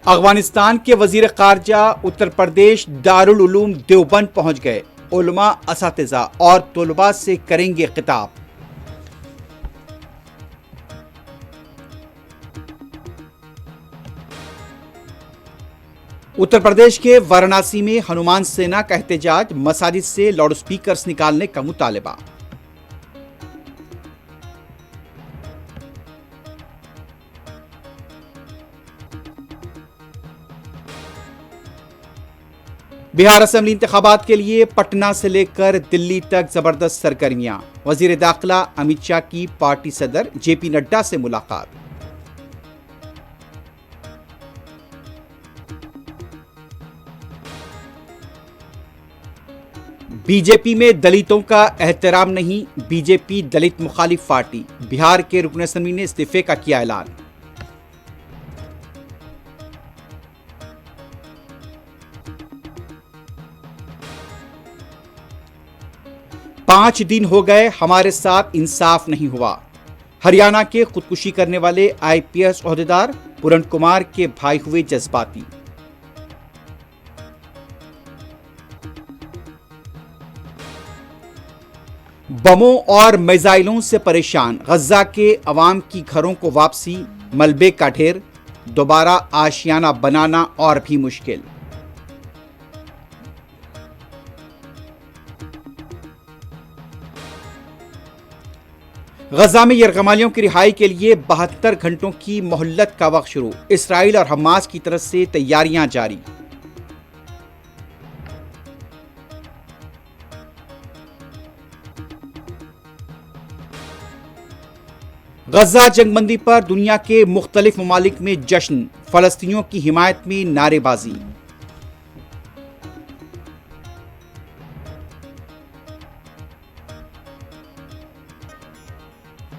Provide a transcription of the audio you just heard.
अफगानिस्तान के वजीर खारजा उत्तर प्रदेश दारुल उलूम देवबंद पहुंच गए। उलमा, असातिज़ा और तुलबा से करेंगे खिताब। उत्तर प्रदेश के वाराणसी में हनुमान सेना का एहतजाज, मसाजिद से लाउडस्पीकर्स निकालने का मुतालबा। बिहार असेंबली इंतखाबात के लिए पटना से लेकर दिल्ली तक जबरदस्त सरगर्मियां। वजीर दाखिला अमित शाह की पार्टी सदर जेपी नड्डा से मुलाकात। बीजेपी में दलितों का एहतराम नहीं, बीजेपी दलित मुखालिफ पार्टी। बिहार के रुकन असेंबली ने इस्तीफे का किया ऐलान। पांच दिन हो गए हमारे साथ इंसाफ नहीं हुआ। हरियाणा के खुदकुशी करने वाले आईपीएस ओहदेदार पूरन कुमार के भाई हुए जज्बाती। बमों और मिसाइलों से परेशान गजा के अवाम की घरों को वापसी, मलबे का ढेर, दोबारा आशियाना बनाना और भी मुश्किल। गजा में यरगमालियों की रिहाई के लिए 72 घंटों की मोहल्लत का वक्त शुरू। इसराइल और हमास की तरफ से तैयारियां जारी। गजा जंगबंदी पर दुनिया के मुख्तलिफ ममालिक में जश्न, फलस्तीनियों की हिमायत में नारेबाजी।